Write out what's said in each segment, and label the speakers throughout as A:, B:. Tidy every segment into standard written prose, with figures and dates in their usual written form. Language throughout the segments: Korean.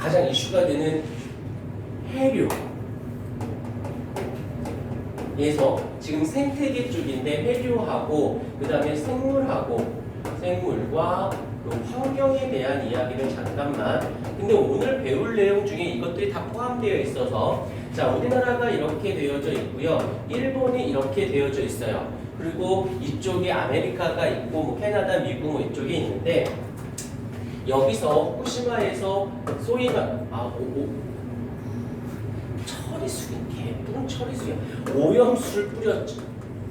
A: 가장 이슈가 되는 해류에서 지금 생태계 쪽인데 해류하고 그 다음에 생물과 그 환경에 대한 이야기를 잠깐만. 근데 오늘 배울 내용 중에 이것들이 다 포함되어 있어서 자, 우리나라가 이렇게 되어져 있고요. 일본이 이렇게 되어져 있어요. 그리고 이쪽에 아메리카가 있고 뭐 캐나다, 미국 뭐 이쪽에 있는데 여기서 후쿠시마에서 소위 처리수긴 개뿔은 처리수야. 오염수를 뿌렸죠.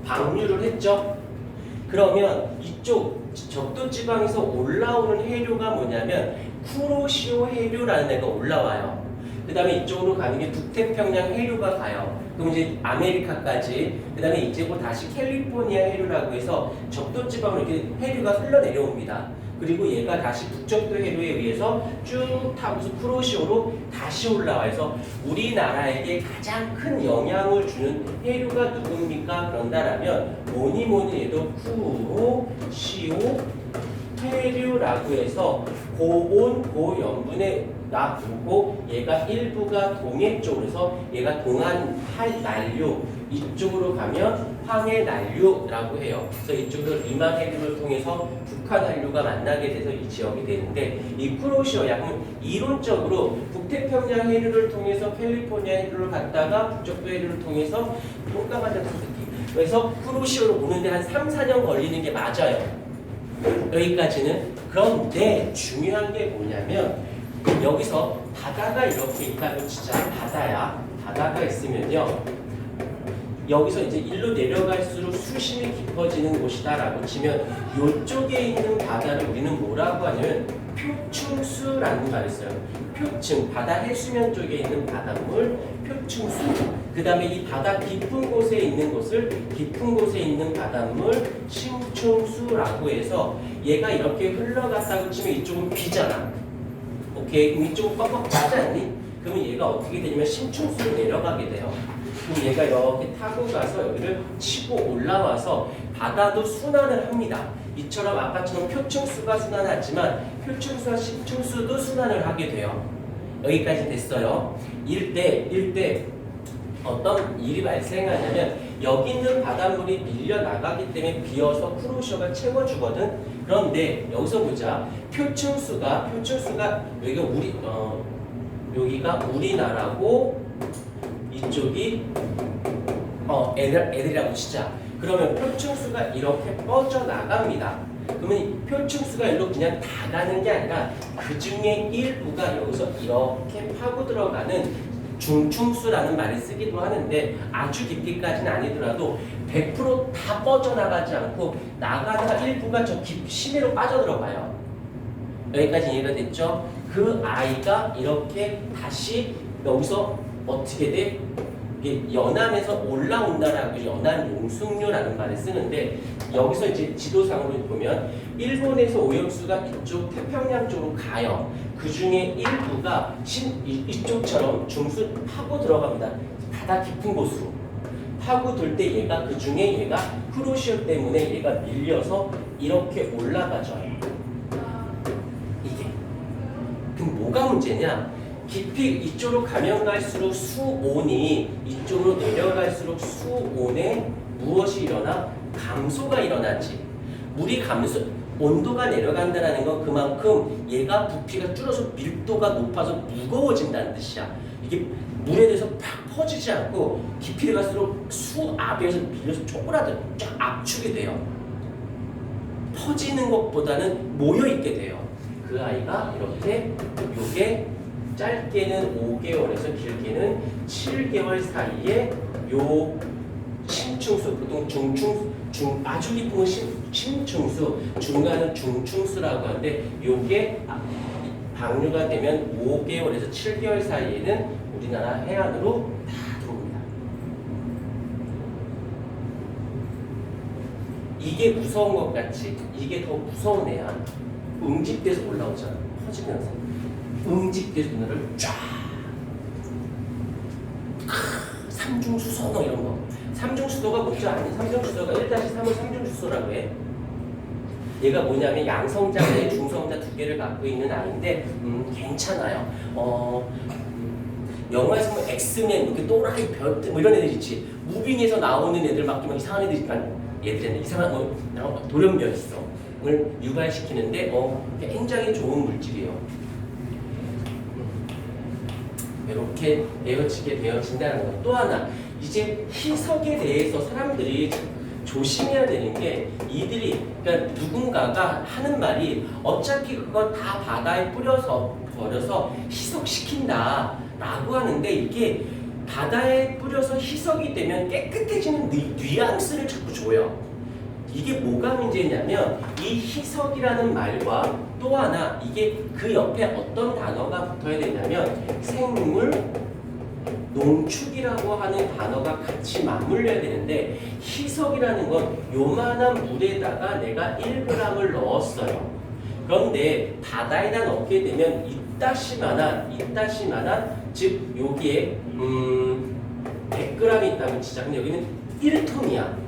A: 방류를 했죠. 그러면 이쪽 적도지방에서 올라오는 해류가 뭐냐면 쿠로시오 해류라는 애가 올라와요. 그 다음에 이쪽으로 가는 게 북태평양 해류가 가요. 그럼 이제 아메리카까지, 그 다음에 이제고 다시 캘리포니아 해류라고 해서 적도지방으로 이렇게 해류가 흘러내려옵니다. 그리고 얘가 다시 북적도 해류에 의해서 쭉 타고서 쿠로시오로 다시 올라와서 우리나라에게 가장 큰 영향을 주는 해류가 누굽니까? 그런다라면 뭐니 해도 쿠로시오 해류라고 해서 고온 고염분에 놔두고 얘가 일부가 동해 쪽으로 해서 얘가 동안할 난류, 이쪽으로 가면 황해 난류라고 해요. 그래서 이쪽으로 리만 해류를 통해서 북한 한류가 만나게 돼서 이 지역이 되는데 이 쿠로시오 양은 이론적으로 북태평양 해류를 통해서 캘리포니아 해류를 갔다가 북적도 해류를 통해서 똥강한다는 느낌. 그래서 쿠로시오로 오는데 한 3, 4년 걸리는 게 맞아요. 여기까지는. 그런데 중요한 게 뭐냐면 여기서 바다가 이렇게 있다면 진짜 바다야. 바다가 있으면요. 여기서 이제 일로 내려갈수록 수심이 깊어지는 곳이다라고 치면 이쪽에 있는 바다를 우리는 뭐라고 하냐면 표층수라는 말이 있어요. 표층, 바다 해수면 쪽에 있는 바닷물, 표층수. 그 다음에 이 바다 깊은 곳에 있는 바닷물, 심층수라고 해서 얘가 이렇게 흘러갔다고 치면 이쪽은 비잖아. 오케이, 그럼 이쪽은 꽉꽉 차지 않니? 그러면 얘가 어떻게 되냐면 심층수로 내려가게 돼요. 그럼 얘가 이렇게 타고 가서 여기를 치고 올라와서 바다도 순환을 합니다. 이처럼 아까처럼 표층수가 순환하지만 표층수와 심층수도 순환을 하게 돼요. 여기까지 됐어요. 일대 어떤 일이 발생하냐면 여기 있는 바닷물이 밀려 나가기 때문에 비어서 쿠로시오가 채워주거든. 그런데 여기서 보자. 표층수가 여기가 우리나라고 이쪽이 애들이라고 치자. 그러면 표층수가 이렇게 뻗어나갑니다. 그러면 이 표층수가 일로 그냥 다 가는 게 아니라 그 중에 일부가 여기서 이렇게 파고 들어가는 중충수라는 말을 쓰기도 하는데 아주 깊이까지는 아니더라도 100%다 뻗어나가지 않고 나가다가 일부가 저 심해로 빠져들어가요. 여기까지 이해가 됐죠? 그 아이가 이렇게 다시 여기서 어떻게 돼? 이게 연안에서 올라온다라고 연안 용숙류라는 말을 쓰는데 여기서 이제 지도상으로 보면 일본에서 오염수가 이쪽 태평양 쪽으로 가요. 그 중에 일부가 이쪽처럼 중수 파고 들어갑니다. 바다 깊은 곳으로 파고들 때 얘가 그 중에 얘가 쿠로시오 때문에 얘가 밀려서 이렇게 올라가죠. 이게 그럼 뭐가 문제냐? 깊이 이쪽으로 가면 갈수록 수온이 이쪽으로 내려갈수록 수온에 무엇이 일어나? 감소가 일어나지. 물이 감소, 온도가 내려간다는 건 그만큼 얘가 부피가 줄어서 밀도가 높아서 무거워진다는 뜻이야. 이게 물에 대해서 팍 퍼지지 않고 깊이를 갈수록 수압에서 밀려서 쪼그라들어 쫙 압축이 돼요. 퍼지는 것보다는 모여있게 돼요. 그 아이가 이렇게 요게 짧게는 5개월에서 길게는 7개월 사이에 요 심층수, 보통 아주 깊은 건 심층수, 중간은 중층수라고 하는데 요게 방류가 되면 5개월에서 7개월 사이에는 우리나라 해안으로 다 들어옵니다. 이게 무서운 것 같지? 이게 더 무서운 애야. 응집돼서 올라오잖아. 퍼지면서. 응집돼서 눈을 쫙. 삼중수소 이런 거. 삼중수소가 뭔지 아니? 삼중수소가 1-3을 삼중수소라고 해. 얘가 뭐냐면 양성자, 중성자 두 개를 갖고 있는 아이인데 괜찮아요. 영화에서 뭐 엑스맨, 이렇게 또라이 별, 뭐 이런 애들 있지. 무빙에서 나오는 애들 막 좀 이상한 애들 있단 얘들인데 이상한 돌연변이성을 유발시키는데 굉장히 좋은 물질이에요. 이렇게 되어진다는 것. 또 하나, 이제 희석에 대해서 사람들이 조심해야 되는 게 이들이 그러니까 누군가가 하는 말이 어차피 그거 다 바다에 뿌려서 버려서 희석시킨다라고 하는데 이게 바다에 뿌려서 희석이 되면 깨끗해지는 뉘앙스를 자꾸 줘요. 이게 뭐가 문제냐면 이 희석이라는 말과 또 하나 이게 그 옆에 어떤 단어가 붙어야 되냐면 생물 농축이라고 하는 단어가 같이 맞물려야 되는데 희석이라는 건 요만한 물에다가 내가 1g을 넣었어요. 그런데 바다에다 넣게 되면 이따시만한 즉 여기에 100g이 있다면 진짜 근데 여기는 1톤이야.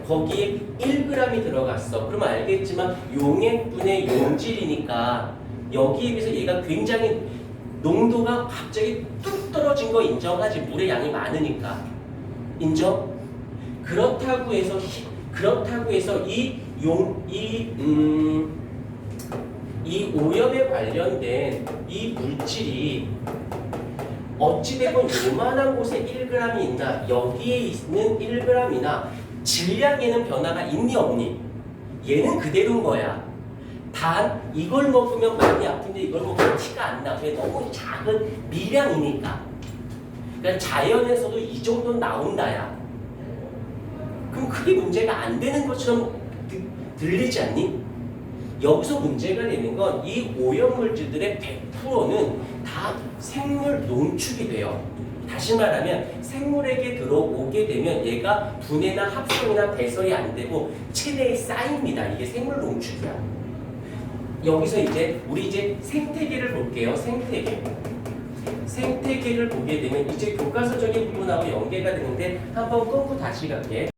A: 거기에 1g이 들어갔어. 그러면 알겠지만 용액분의 용질이니까 여기에 비해서 얘가 굉장히 농도가 갑자기 뚝 떨어진 거 인정하지. 물의 양이 많으니까. 인정? 그렇다고 해서 이 오염에 관련된 이 물질이 어찌되건 요만한 곳에 1g이 있나 여기에 있는 1g이나 질량에는 변화가 있니 없니? 얘는 그대로인 거야. 단 이걸 먹으면 많이 아픈데 이걸 먹으면 티가 안 나. 왜? 너무 작은 미량이니까. 그러니까 자연에서도 이 정도는 나온다야. 그럼 그게 문제가 안 되는 것처럼 들리지 않니? 여기서 문제가 되는 건 이 오염물질들의 100%는 다 생물 농축이 돼요. 다시 말하면 생물에게 들어오게 되면 얘가 분해나 합성이나 배설이 안 되고 체내에 쌓입니다. 이게 생물 농축이야. 여기서 우리 생태계를 볼게요. 생태계를 보게 되면 이제 교과서적인 부분하고 연계가 되는데 한번 끊고 다시 갈게.